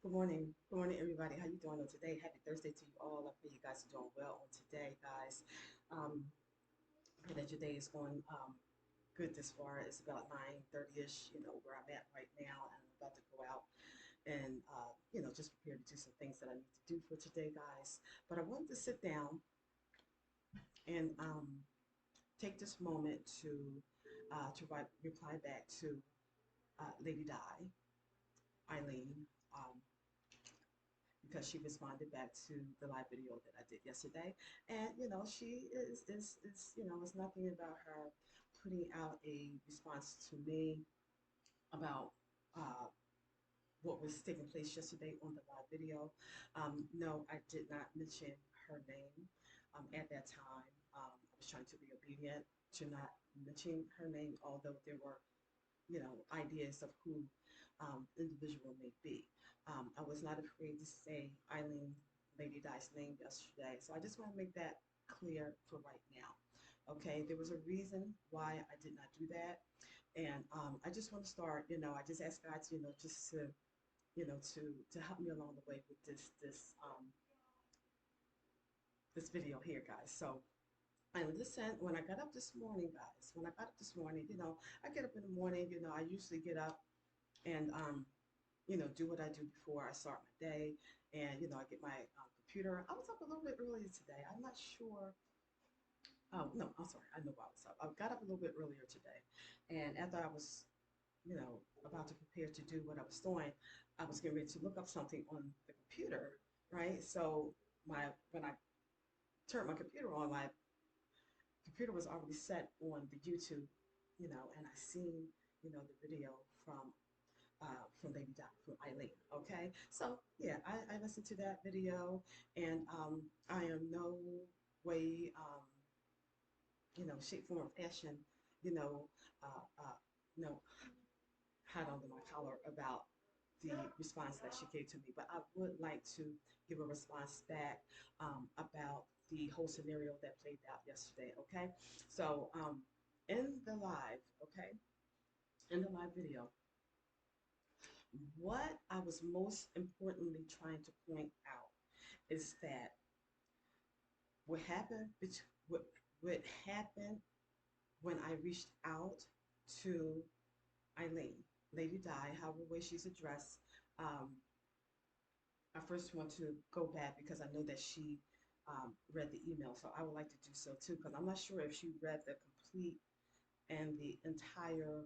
Good morning, everybody. How you doing on today? Happy Thursday to you all. I pray you guys are doing well on today, guys. Um, pray that your day is going good this far. It's about 9:30ish. Where I'm at right now, and I'm about to go out and just prepare to do some things that I need to do for today, guys. But I wanted to sit down and take this moment to reply back to Lady Di, Eileen. Because she responded back to the live video that I did yesterday. And, she it's nothing about her putting out a response to me about uh, what was taking place yesterday on the live video. No, I did not mention her name at that time. I was trying to be obedient to not mention her name, although there were ideas of who individual may be. I was not afraid to say Eileen Lady Di's name yesterday, so I just want to make that clear for right now. Okay, there was a reason why I did not do that, and I just want to start. I just ask God to, just to help me along the way with this video here, guys. So I listen, when I got up this morning, guys, when I got up this morning, I get up in the morning, I usually get up and do what I do before I start my day. And, I get my computer. I was up a little bit earlier today. I'm not sure. Oh, no, I'm sorry. I know why I was up. I got up a little bit earlier today. And after I was, about to prepare to do what I was doing, I was getting ready to look up something on the computer, right? So when I turned my computer on, my computer was already set on the YouTube, and I seen, the video from from Lady Di, from Eileen. Okay, so yeah, I listened to that video, and I am no way, shape, form, or fashion, you know, uh, uh, no hot under my collar about the response that she gave to me. But I would like to give a response back about the whole scenario that played out yesterday. Okay, so in the live, okay, in the live video, what I was most importantly trying to point out is that what happened what what happened when I reached out to Eileen, Lady Di, however way she's addressed. Um, I first want to go back because I know that she read the email, so I would like to do so too. Because I'm not sure if she read the complete and the entire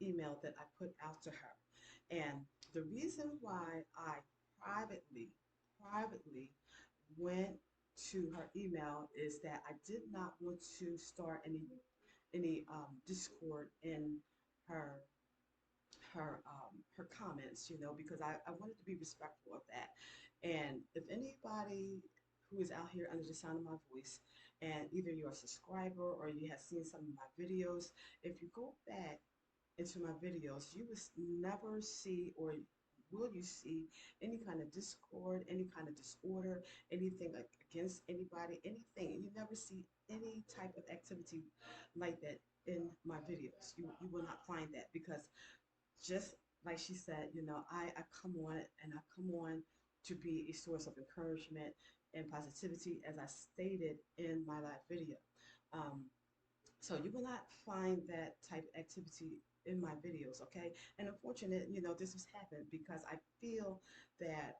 email that I put out to her. And the reason why I privately, privately went to her email is that I did not want to start any discord in her her comments, because I wanted to be respectful of that. And if anybody who is out here under the sound of my voice, and either you're a subscriber or you have seen some of my videos, if you go back into my videos, you will never see, or will you see, any kind of discord, any kind of disorder, anything against anybody, anything. You never see any type of activity like that in my videos. You will not find that because just like she said, I come on and I come on to be a source of encouragement and positivity, as I stated in my live video. Um, so you will not find that type of activity in my videos, okay? And unfortunate, this has happened because I feel that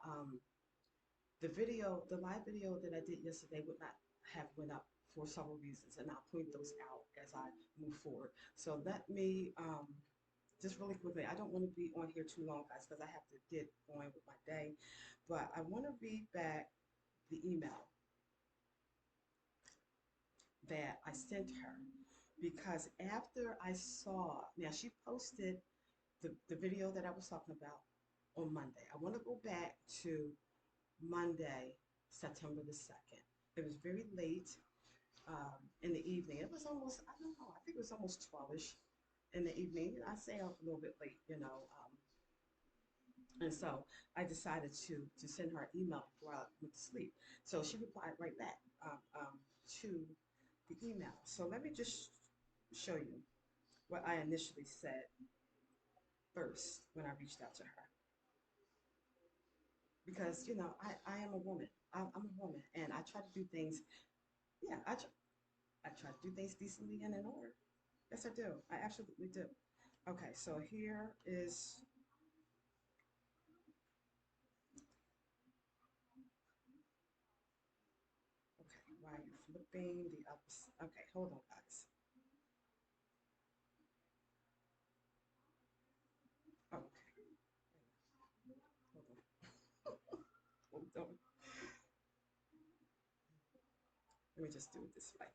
the live video that I did yesterday would not have went up for several reasons, and I'll point those out as I move forward. So let me just really quickly, I don't want to be on here too long, guys, because I have to get going with my day. But I want to read back the email that I sent her because after I saw, now she posted the video that I was talking about on Monday. I want to go back to Monday, September the 2nd. It was very late in the evening. It was almost, I don't know, I think it was almost 12ish in the evening. I say a little bit late, and so I decided to send her an email before I went to sleep. So she replied right back to the email. So let me just show you what I initially said first when I reached out to her. because I am a woman. I'm a woman, and I try to do things. Yeah, I try to do things decently and in order. Yes, I do. I absolutely do. Okay, so here is, okay, why are you flipping the up? Okay, hold on, guys. Oh, okay, hold on, hold on. Let me just do it this way.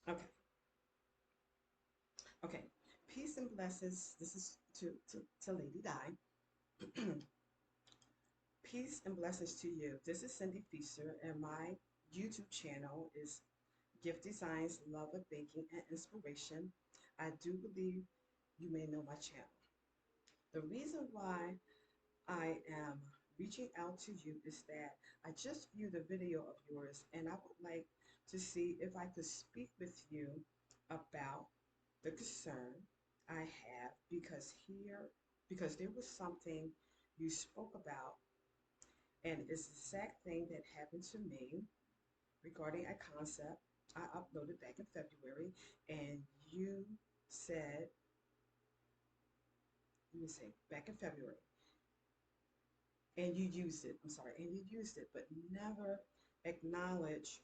Okay, okay. Peace and blessings. This is to Lady Di. Peace and blessings to you. This is Cindy Feaster, and my YouTube channel is Gift Designs, Love of Baking, and Inspiration. I do believe you may know my channel. The reason why I am reaching out to you is that I just viewed a video of yours, and I would like to see if I could speak with you about the concern I have because there was something you spoke about, and it's the exact thing that happened to me regarding a concept I uploaded back in February, and you said, let me say, back in February, and you used it. I'm sorry, and you used it, but never acknowledge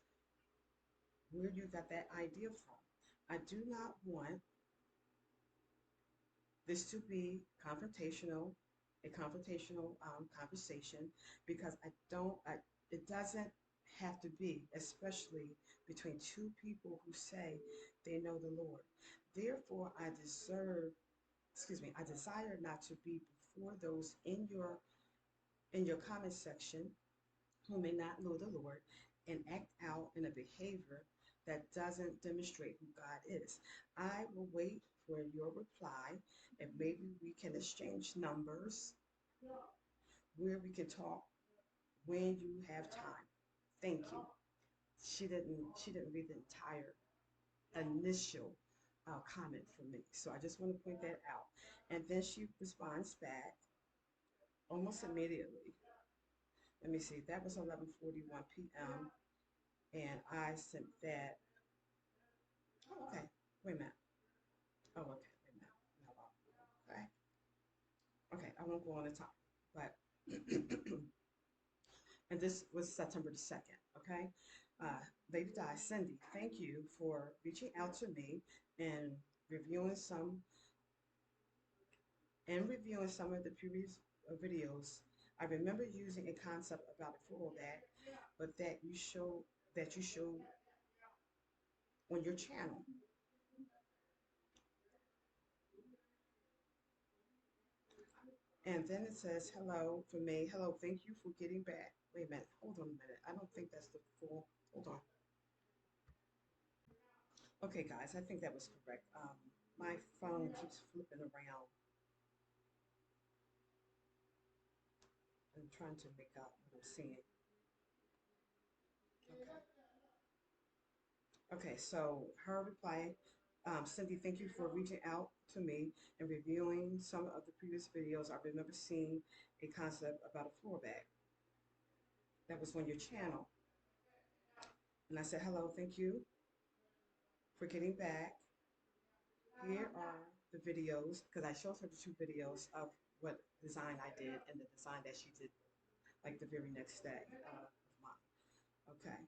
where you got that idea from. I do not want this to be a confrontational conversation, because it doesn't have to be, especially between two people who say they know the Lord. Therefore, I desire not to be before those in your comment section who may not know the Lord and act out in a behavior that doesn't demonstrate who God is. I will wait for your reply, and maybe we can exchange numbers where we can talk when you have time. Thank you. She didn't read the entire initial comment from me. So I just want to point that out. And then she responds back almost immediately. Let me see, that was 11:41 p.m. and I sent that. Oh, okay. Wait a minute. Oh, okay. Wait a minute. No, okay. Okay. I won't go on the top, but and this was September the 2nd. Okay. Uh, Lady Di, Cindy, thank you for reaching out to me and reviewing some reviewing some of the previous videos. I remember using a concept about a floral bag, but that you show on your channel. And then it says, hello for me. Hello, thank you for getting back. Wait a minute. Hold on a minute. I don't think that's the full. Hold on. Okay, guys, I think that was correct. My phone keeps flipping around and trying to make out what I'm seeing. Okay. Okay, so her reply, Cindy, thank you for reaching out to me and reviewing some of the previous videos. I remember seeing a concept about a floor bag that was on your channel. And I said, hello, thank you for getting back. Here are the videos, because I showed her the two videos of what design I did and the design that she did like the very next day of mine. Okay,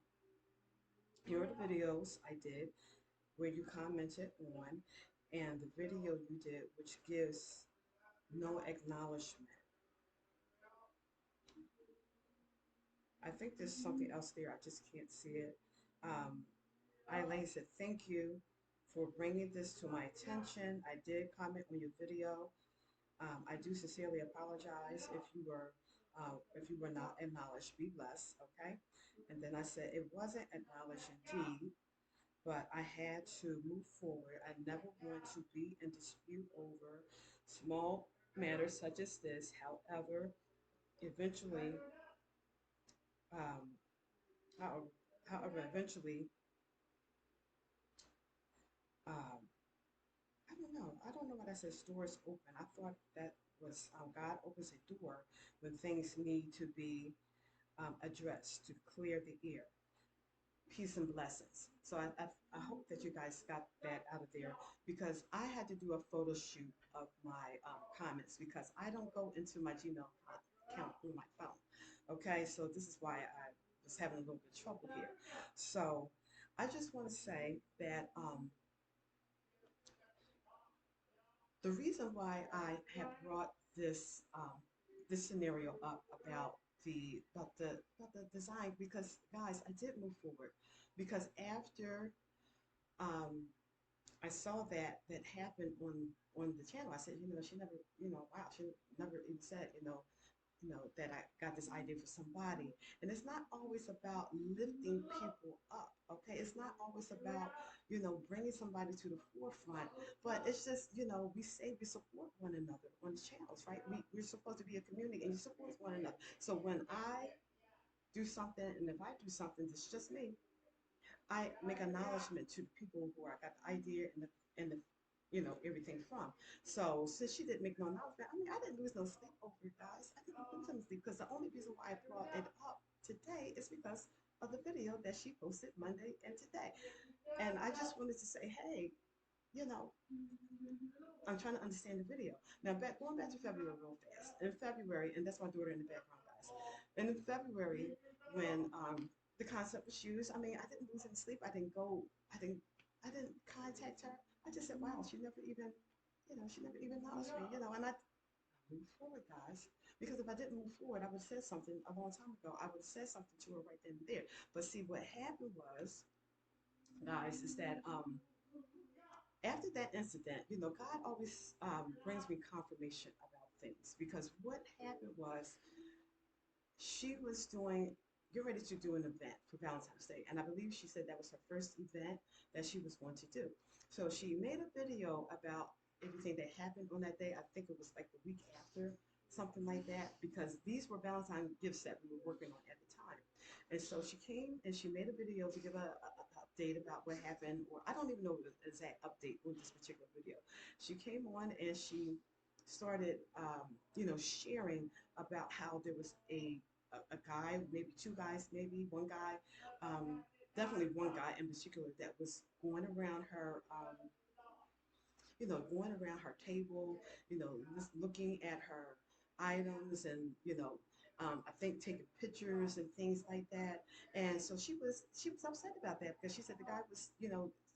here are the videos I did where you commented on, and the video you did which gives no acknowledgement. I think there's something else there, I just can't see it. Um, Eileen said, thank you for bringing this to my attention. I did comment on your video. I do sincerely apologize if you were not acknowledged. Be blessed, okay? And then I said it wasn't acknowledged indeed, but I had to move forward. I never want to be in dispute over small matters such as this. However, eventually, um, however, eventually, um, I don't know. I don't know why that says doors open. I thought that was God opens a door when things need to be addressed to clear the air. Peace and blessings. So I hope that you guys got that out of there because I had to do a photo shoot of my comments because I don't go into my Gmail account on my phone. Okay, so this is why I was having a little bit of trouble here. So I just want to say that the reason why I have brought this scenario up about the design because guys, I did move forward because after um, I saw that happened on the channel. I said, she never, wow, she never even said, that I got this idea for somebody. And it's not always about lifting people up, okay? It's not always about, bringing somebody to the forefront, but it's just, we say we support one another on the channels, right? We're supposed to be a community and you support one another. So when I do something and if I do something that's just me, I make acknowledgement to the people who I got the idea and the everything from. So since she didn't make no acknowledgement, I mean I didn't lose no sleep over it, guys. I didn't lose no sleep because the only reason why I brought it up today is because of the video that she posted Monday and today. And I just wanted to say, hey, you know, I'm trying to understand the video. Now going back to February real fast. In February, and that's my daughter in the background, guys. And in February, when the concept was used, I mean, I didn't lose any sleep. I didn't contact her. I just said, wow, she never even acknowledged me, and I moved forward, guys. Because if I didn't move forward, I would have said something a long time ago. I would have said something to her right then and there. But see, what happened was, guys, is that after that incident, God always brings me confirmation about things because what happened was she was get ready to do an event for Valentine's Day, and I believe she said that was her first event that she was going to do. So she made a video about everything that happened on that day. I think it was like the week after, something like that, because these were Valentine gifts that we were working on at the time. And so she came and she made a video to give a update about what happened, or I don't even know the exact update on this particular video. She came on and she started, sharing about how there was a guy, maybe two guys, maybe one guy, definitely one guy in particular that was going around her, going around her table, just looking at her items and, I think taking pictures and things like that. And so she was upset about that because she said the guy was,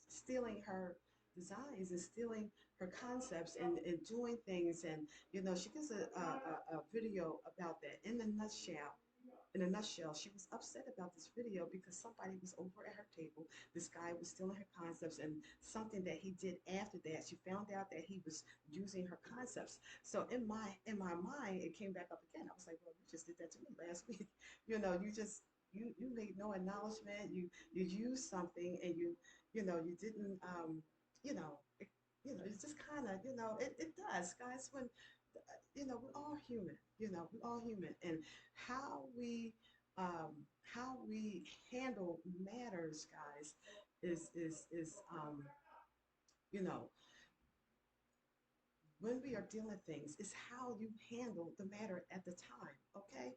stealing her designs and stealing her concepts and doing things. And, she gives a video about that in a nutshell, she was upset about this video because somebody was over at her table. This guy was stealing her concepts, and something that he did after that, she found out that he was using her concepts. So in my mind, it came back up again. I was like, well, you just did that to me last week. You made no acknowledgement. You used something, and you didn't it's just kind of it does, guys, when we're all human. We're all human, and how we how we handle matters, guys, is you know when we are dealing with things, is how you handle the matter at the time, okay?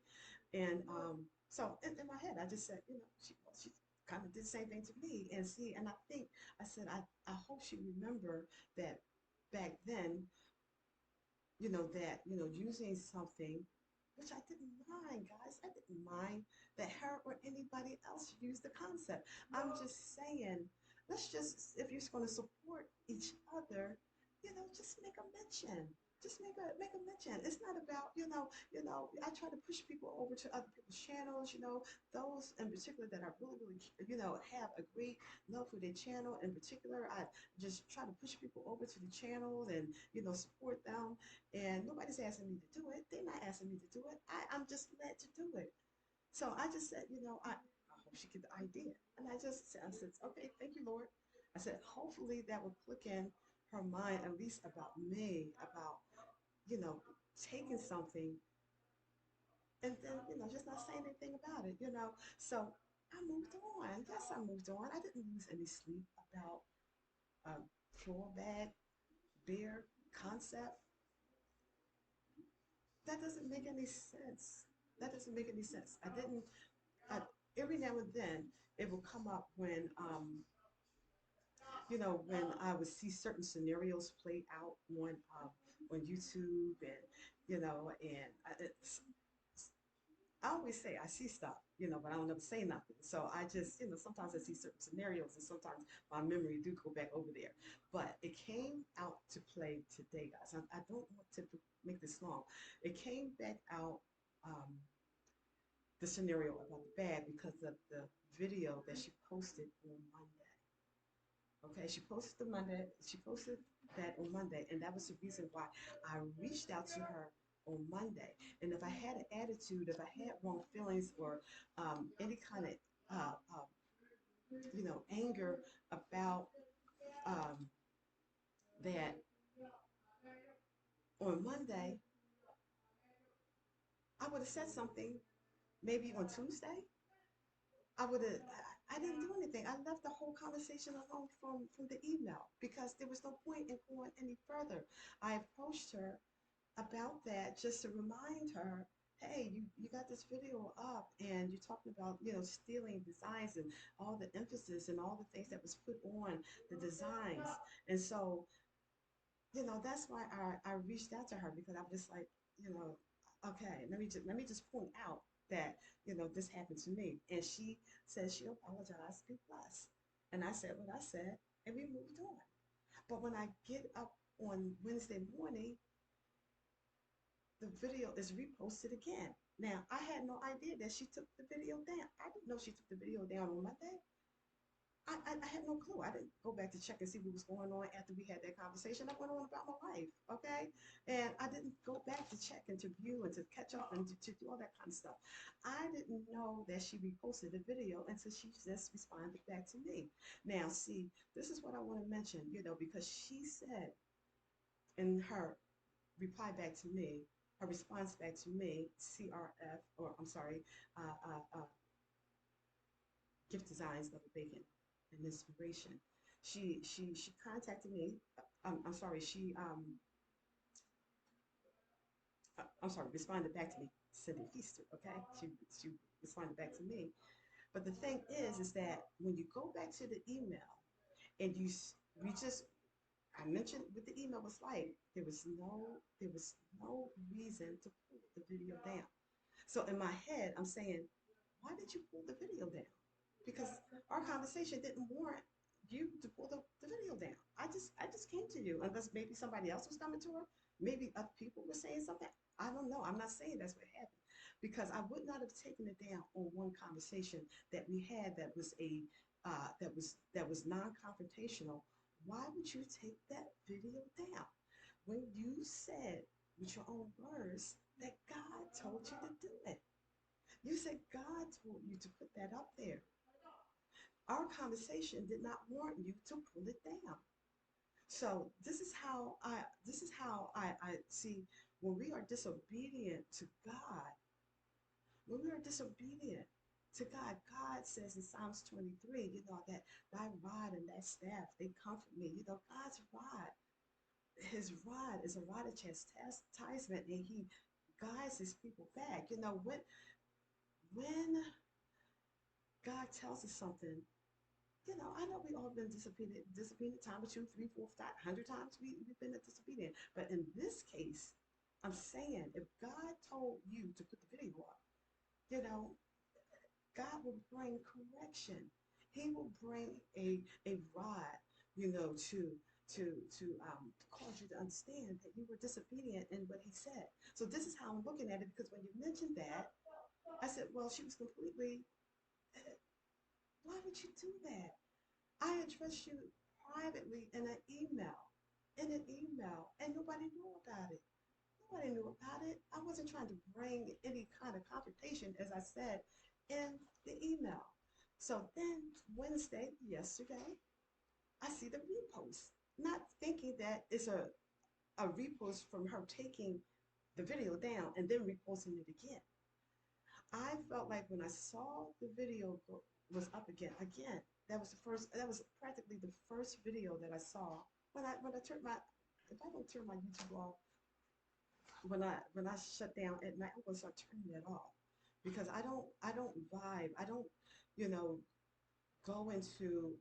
And so in my head, I just said, she kind of did the same thing to me, and see, and I said, I hope she remember that back then, using something, which I didn't mind, guys. I didn't mind that her or anybody else used the concept. I'm just saying, let's just, if you're going to support each other, just make a mention. Just make a mention. It's not about, I try to push people over to other people's channels, those in particular that I really, really, have a great love for their channel in particular. I just try to push people over to the channel and, support them. And nobody's asking me to do it. They're not asking me to do it. I'm just led to do it. So I just said, I hope she get the idea. And I said, okay, thank you, Lord. I said, hopefully that will click in her mind, at least about me, about, you know, taking something and then, just not saying anything about it. So I moved on. Yes, I moved on. I didn't lose any sleep about a floor bag, beer concept. That doesn't make any sense. That doesn't make any sense. I didn't. I, every now and then it will come up when when I would see certain scenarios played out on YouTube, and I always say I see stuff, but I don't ever say nothing. So I just, sometimes I see certain scenarios, and sometimes my memory do go back over there. But it came out to play today, guys. I don't want to make this long. It came back out, um, the scenario about the bag, because of the video that she posted on Monday. Okay, she posted that on Monday, and that was the reason why I reached out to her on Monday. And if I had an attitude, if I had wrong feelings, or any kind of anger about um, that on Monday, I would have said something maybe on Tuesday. I would have. I didn't do anything. I left the whole conversation alone from the email, because there was no point in going any further. I approached her about that just to remind her, hey, you got this video up, and you're talking about, stealing designs, and all the emphasis and all the things that was put on the designs. And so, that's why I reached out to her, because I'm just like, okay, let me just point out that, this happened to me. And she said she apologized, be blessed. And I said what I said, and we moved on. But when I get up on Wednesday morning, the video is reposted again. Now, I had no idea that she took the video down. I didn't know she took the video down on Monday. I had no clue. I didn't go back to check and see what was going on after we had that conversation. I went on about my life, okay? And I didn't go back to check and to view and to catch up and to do all that kind of stuff. I didn't know that she reposted the video until she just responded back to me. Now, see, this is what I want to mention, because she said in her reply back to me, her response back to me, CRF, or I'm sorry, Gift Designs, Double Bacon and Inspiration. She contacted me. I'm sorry. I'm sorry. Responded back to me, Cindy Feaster. Okay, she responded back to me. But the thing is that when you go back to the email, and we just, I mentioned what the email was like. There was no reason to pull the video down. So in my head, I'm saying, why did you pull the video down? Because our conversation didn't warrant you to pull the video down. I just came to you, unless maybe somebody else was coming to her. Maybe other people were saying something. I don't know. I'm not saying that's what happened, because I would not have taken it down on one conversation that we had that was that was non-confrontational. Why would you take that video down when you said with your own words that God told you to do it? You said God told you to put that up there. Our conversation did not warrant you to pull it down. So this is how I see, when we are disobedient to God, when we are disobedient to God, God says in Psalms 23, that thy rod and thy staff, they comfort me. God's rod, his rod is a rod of chastisement, and he guides his people back. When God tells us something, I know we all been disobedient time or two, three, four, 500 times we've been disobedient. But in this case, I'm saying, if God told you to put the video up, you know, God will bring correction. He will bring a rod, to cause you to understand that you were disobedient in what he said. So this is how I'm looking at it, because when you mentioned that, I said, well, she was completely, why would you do that? I addressed you privately in an email, and nobody knew about it. Nobody knew about it. I wasn't trying to bring any kind of confrontation, as I said in the email. So then Wednesday, yesterday, I see the repost, not thinking that it's a repost from her taking the video down and then reposting it again. I felt like when I saw the video was up again, that was practically the first video that I saw when I turned my, if I don't turn my YouTube off, when I shut down at night, I'm gonna start turning that off because I don't vibe. I don't, you know, go into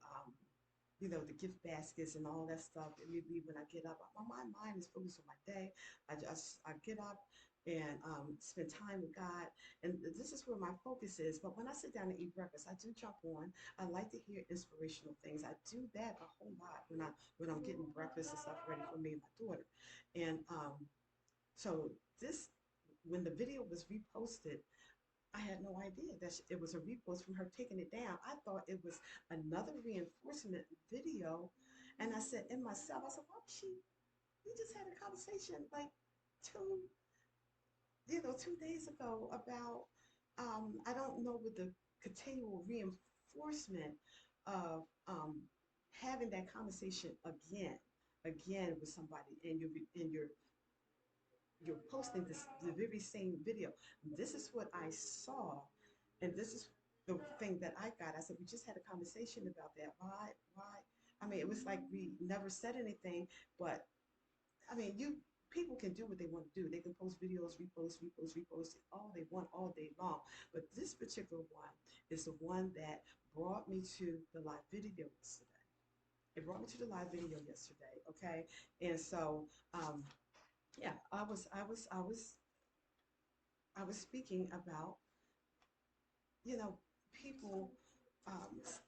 the gift baskets and all that stuff immediately when I get up. My mind is focused on my day. I get up and spend time with God, and this is where my focus is. But when I sit down and eat breakfast, I do jump on. I like to hear inspirational things. I do that a whole lot when I'm getting breakfast and stuff ready for me and my daughter, and so this when the video was reposted, I had no idea that it was a repost from her taking it down. I thought it was another reinforcement video. And I said in myself, I said, why was she? We just had a conversation like two, 2 days ago about, I don't know, with the continual reinforcement of having that conversation again with somebody, and you're posting the very same video. This is what I saw, and this is the thing that I got. I said, we just had a conversation about that. Why? I mean, it was like we never said anything, but I mean, people can do what they want to do. They can post videos, repost all they want all day long. But this particular one is the one that brought me to the live video yesterday. It brought me to the live video yesterday. Okay, and so yeah, I was speaking about, people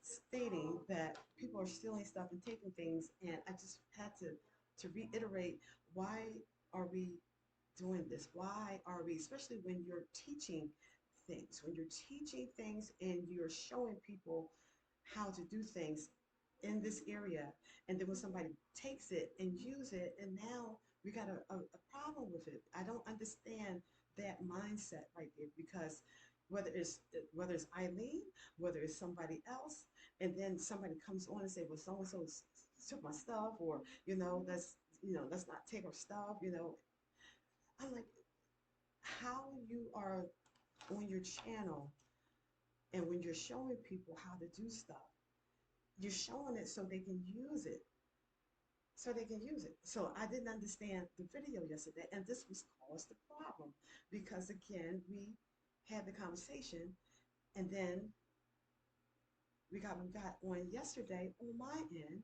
stating that people are stealing stuff and taking things, and I just had to reiterate, why are we doing this? Why are we, especially when you're teaching things and you're showing people how to do things in this area, and then when somebody takes it and use it, and now we got a problem with it. I don't understand that mindset right there, because whether it's whether it's Eileen, whether it's somebody else, and then somebody comes on and say, well, so and so took my stuff, or let's not take our stuff. I'm like, how you are on your channel, and when you're showing people how to do stuff, you're showing it so they can use it. So they can use it. So I didn't understand the video yesterday, and this was caused the problem because again we had the conversation, and then we got on yesterday on my end,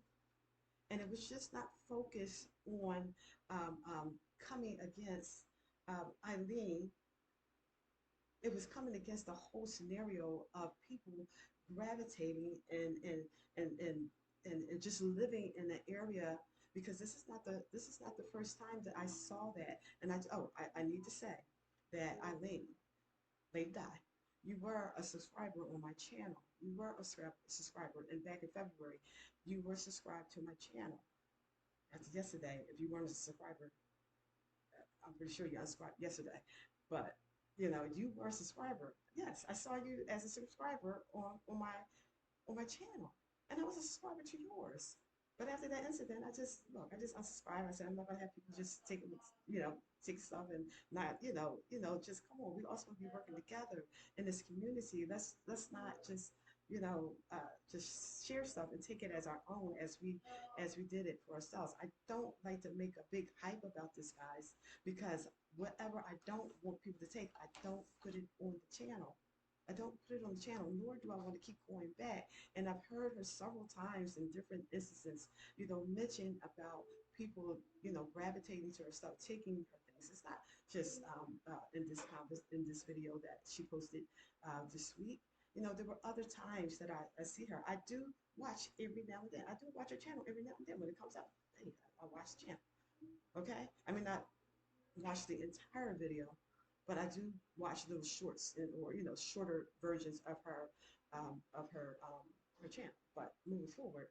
and it was just not focused on coming against Eileen. It was coming against the whole scenario of people gravitating and just living in an area, because this is not the first time that I saw that. And I need to say that Eileen, Ladidye, you were a subscriber on my channel. You were a subscriber, and back in February, you were subscribed to my channel. That's yesterday. If you weren't a subscriber, I'm pretty sure you unsubscribed yesterday. But you were a subscriber. Yes, I saw you as a subscriber on my channel, and I was a subscriber to yours. But after that incident, I just unsubscribed. I said, I'm not gonna have people just take stuff and not, just come on. We also be working together in this community. Let's not just share stuff and take it as our own, as we did it for ourselves. I don't like to make a big hype about this, guys, because whatever I don't want people to take, I don't put it on the channel. I don't put it on the channel, nor do I want to keep going back. And I've heard her several times in different instances, mention about people, gravitating to her stuff, taking her things. It's not just in this video that she posted this week. There were other times that I see her. I do watch every now and then. I do watch her channel every now and then when it comes out. Hey, I watch the channel. Okay? I mean, not watch the entire video, but I do watch little shorts or shorter versions of her channel. But moving forward,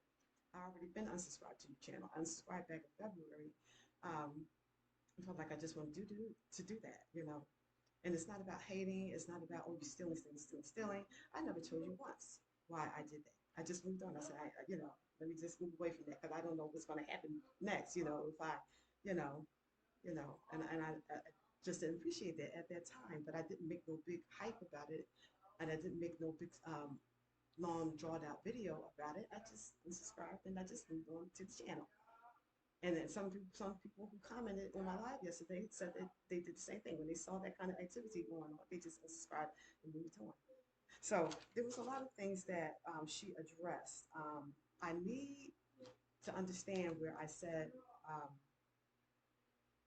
I already been unsubscribed to your channel. I unsubscribed back in February. I felt like I just want to do that. And it's not about hating. It's not about, oh, you're stealing. I never told you once why I did that. I just moved on. I said, let me just move away from that, because I don't know what's going to happen next. If I, and I just didn't appreciate that at that time. But I didn't make no big hype about it, and I didn't make no big long drawn out video about it. I just unsubscribed and I just moved on to the channel. And then some people who commented on my live yesterday said that they did the same thing when they saw that kind of activity going on. They just unsubscribed and moved on. So there was a lot of things that she addressed. I need to understand where I said um,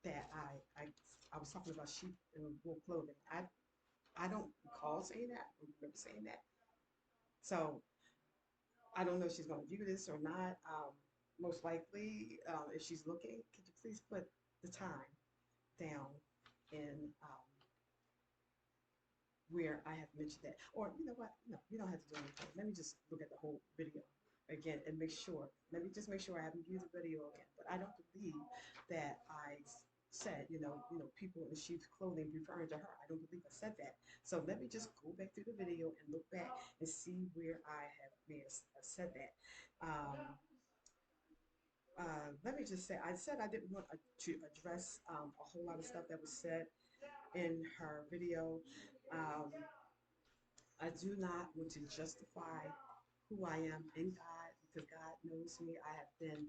that I was talking about sheep and wool clothing. I don't recall saying that. I don't remember saying that. So I don't know if she's going to view this or not. Most likely, if she's looking, could you please put the time down in where I have mentioned that? Or you know what? No, you don't have to do anything. Let me just look at the whole video again and make sure. Let me just make sure I haven't viewed the video again. But I don't believe that I said, people in sheep's clothing referring to her. I don't believe I said that. So let me just go back through the video and look back and see where I may have said that. Let me just say, I said I didn't want to address a whole lot of stuff that was said in her video. Um, I do not want to justify who I am in God because God knows me. I have been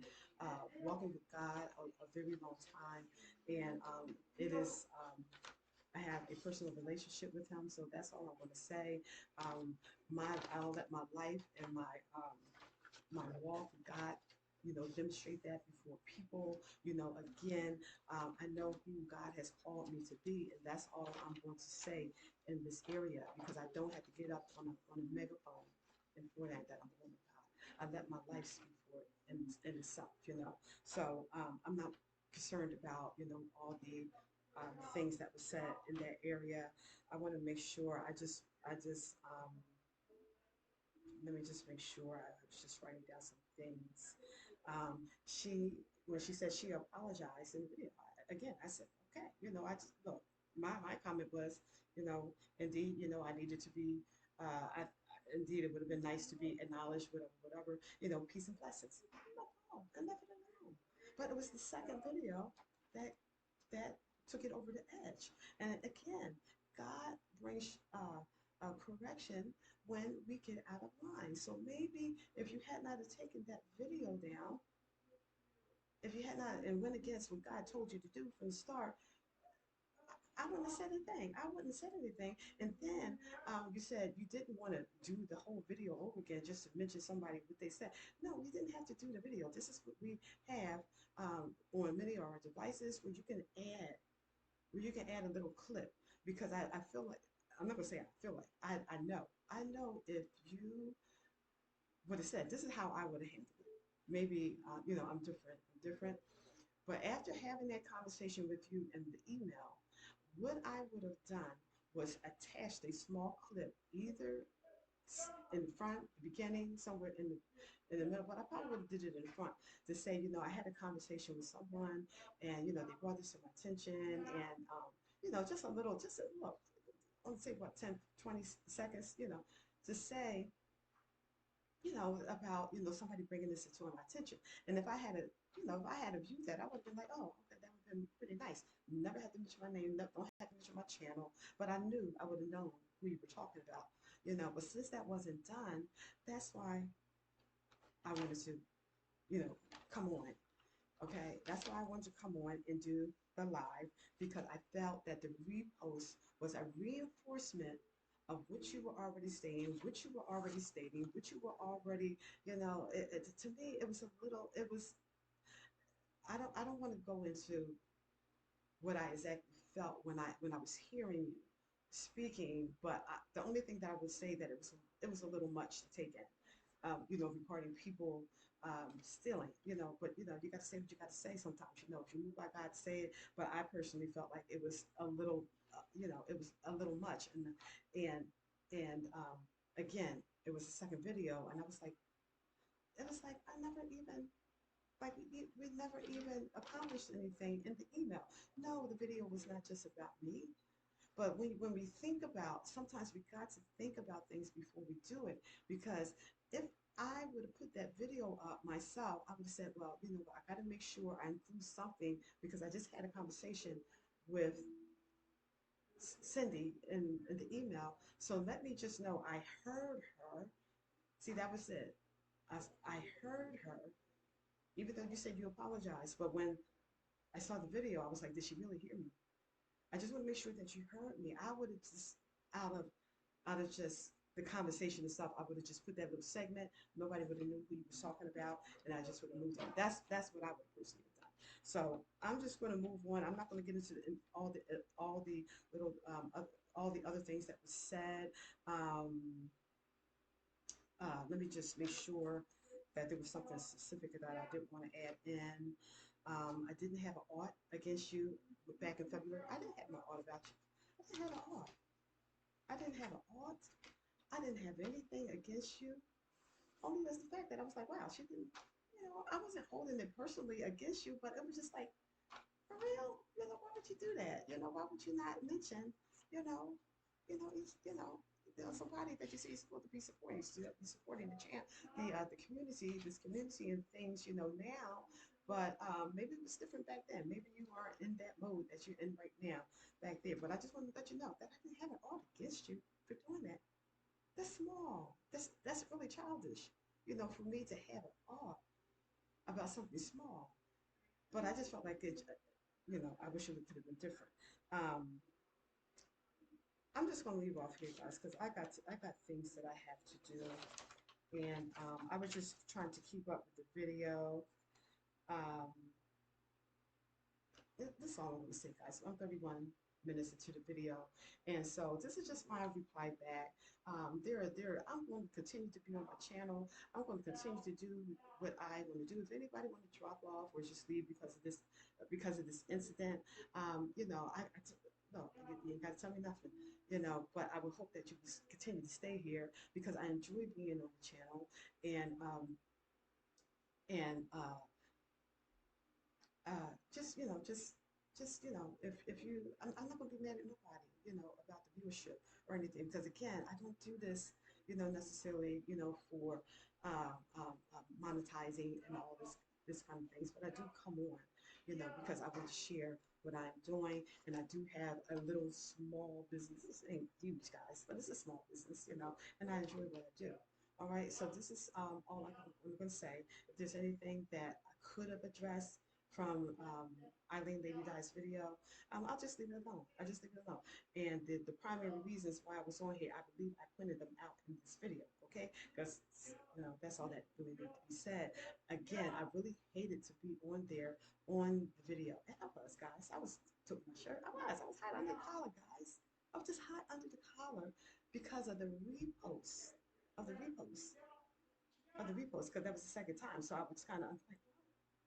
walking with God a very long time, and it is. I have a personal relationship with Him, so that's all I want to say. I'll let my life and my walk with God, demonstrate that before people. Again, I know who God has called me to be, and that's all I'm going to say in this area because I don't have to get up on a megaphone and for that I'm a woman of God. I let my life speak for it in itself. So I'm not concerned about, things that were said in that area. I want to make sure let me just make sure I was just writing down some things. When she said she apologized in the video, again, I said, okay, I just look. My comment was, indeed, I needed to be. Indeed, it would have been nice to be acknowledged, whatever, peace and blessings. No, I never know. But it was the second video that that took it over the edge. And again, God brings correction when we get out of line. So maybe if you had not have taken that video down, if you had not and went against what God told you to do from the start, I wouldn't have said anything. I wouldn't have said anything. And then you said you didn't want to do the whole video over again just to mention somebody what they said. No, you didn't have to do the video. This is what we have on many of our devices where you can add a little clip because I feel like I'm not gonna say I feel like I know if you would have said this is how I would have handled it. Maybe I'm different. But after having that conversation with you in the email, what I would have done was attached a small clip, either in front, the beginning, somewhere in the middle, but I probably would have did it in front to say, I had a conversation with someone, and they brought this to my attention, and just a look, I would say what 10, 20 seconds, to say, about somebody bringing this into my attention, and if I had a viewed that, I would have been like, oh, okay, that would have been pretty nice. Never had to mention my name, don't have to mention my channel, but I knew I would have known who you were talking about. But since that wasn't done, that's why I wanted to, come on. Okay, that's why I wanted to come on and do the live because I felt that the repost was a reinforcement of what you were already saying, what you were already stating, what you were already, to me, it was a little, it was, I don't want to go into what I exactly felt when I was hearing you speaking, but the only thing that I would say that it was a little much to take in, regarding people stealing, but you got to say what you got to say sometimes, if you move by God, say it. But I personally felt like it was a little, it was a little much, and again, it was the second video, and it was like I never even like we never even accomplished anything in the email. No, the video was not just about me, but when we think about, sometimes we got to think about things before we do it. Because if I would have put that video up myself, I would have said, well, I got to make sure I include something because I just had a conversation with Cindy in the email. So let me just know I heard her. See, that was it. I heard her even though you said you apologized. But when I saw the video, I was like, did she really hear me? I just want to make sure that you heard me. I would have just out of out of just the conversation itself, I would have just put that little segment. Nobody would have knew who you were talking about, and I just would have moved on. That's what I would personally have done. So I'm just going to move on. I'm not going to get into all the little all the other things that was said. Um, Let me just make sure that there was something specific that I didn't want to add in. I didn't have an art against you back in February. I didn't have no art about you. I didn't have an art. I didn't have an art. I didn't have anything against you. Only was the fact that I was like, wow, she didn't, I wasn't holding it personally against you, but it was just like, for real, why would you do that? Why would you not mention, you know, somebody that you see is supposed to be supporting, be supporting the channel, the community, this community and things, now. But maybe it was different back then. Maybe you are in that mode that you're in right now back there. But I just wanted to let you know that I didn't have it all against you for doing that. That's small. That's really childish, for me to have an awe about something small. But I just felt like it, I wish it could have been different. Um, I'm just gonna leave off here, guys, because I got things that I have to do, and I was just trying to keep up with the video. Um, This is all I'm gonna say, guys. I'm 31 minutes into the video, and so this is just my reply back. I'm going to continue to be on my channel. I'm going to continue to do what I want to do. If anybody want to drop off or just leave because of this incident, no, you ain't got to tell me nothing, But I would hope that you continue to stay here because I enjoy being on the channel, and just if you I'm not gonna be mad at nobody about the viewership or anything because again I don't do this necessarily for monetizing and all this kind of things, but I do come on because I want to share what I'm doing, and I do have a little small business. This ain't huge, guys, but it's a small business, and I enjoy what I do. All right, so this is all I'm going to say. If there's anything that I could have addressed from Eileen Ladidye's video, I'll just leave it alone. I just leave it alone. And the primary reasons why I was on here, I believe I pointed them out in this video, okay? Because, that's all that really needs to be said. Again, I really hated to be on there on the video. And I was, guys. I was, took my shirt. I was hot under the collar, guys. I was just hot under the collar because of the repost, of the repost, of the repost, because that was the second time. So I was kind of like,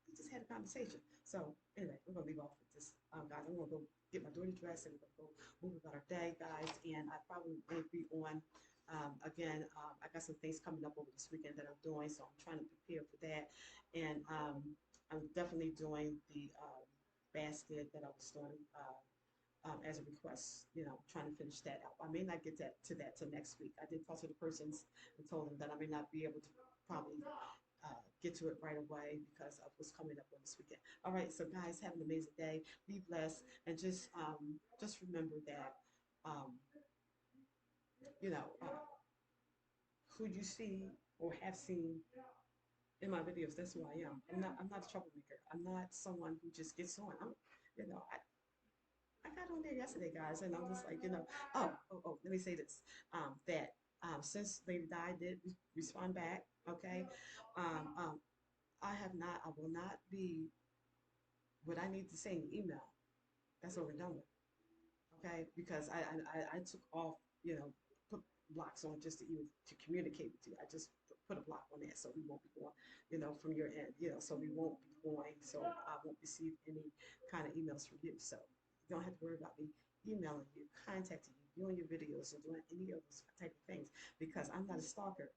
we just had a conversation. So anyway, we're gonna leave off with this, guys. I'm gonna go get my daughter dressed and we're gonna go move about our day, guys. And I probably won't be on again. I got some things coming up over this weekend that I'm doing, so I'm trying to prepare for that. And I'm definitely doing the basket that I was doing. As a request, trying to finish that out. I may not get to that till next week. I did talk to the persons and told them that I may not be able to probably get to it right away because of what's coming up on this weekend. All right, so guys, have an amazing day. Be blessed, and just remember that um, you know uh, who you see or have seen in my videos. That's who I am. I'm not a troublemaker. I'm not someone who just gets on. I got on there yesterday, guys, and I'm just like, let me say this. That since Ladidye did respond back, okay, um, um, I will not be what I need to say in the email. That's what we're done with, okay? Because I took off, put blocks on just to even to communicate with you. I just put a block on that so we won't be going, from your end, so we won't be going, so I won't receive any kind of emails from you. So you don't have to worry about me emailing you, contacting you, doing your videos, or doing any of those type of things because I'm not a stalker.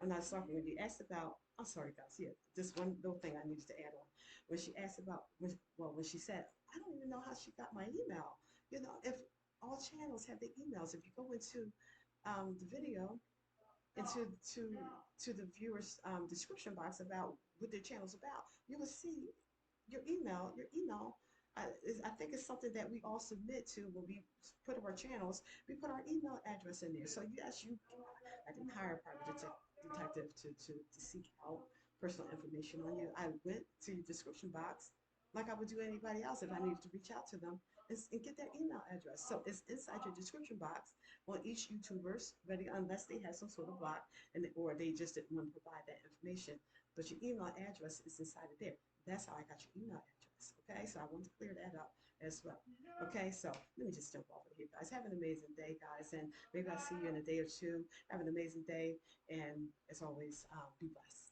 I'm not a stalker. When you asked about, I'm sorry, guys. Yeah, just one little thing I needed to add on. When she asked about, when she said, I don't even know how she got my email. If all channels have their emails, if you go into the video, into to the viewer's description box about what their channel's about, you will see your email. Your email, I think it's something that we all submit to when we put up our channels. We put our email address in there. So yes, I didn't hire a private detective to seek out personal information on you. I went to your description box like I would do anybody else if I needed to reach out to them and get their email address. So it's inside your description box on each YouTuber's ready, unless they have some sort of block or they just didn't want to provide that information. But your email address is inside of there. That's how I got your email address. Okay, so I want to clear that up as well. Okay, so let me just jump off of here, guys. Have an amazing day, guys, and maybe I'll see you in a day or two. Have an amazing day, and as always, be blessed.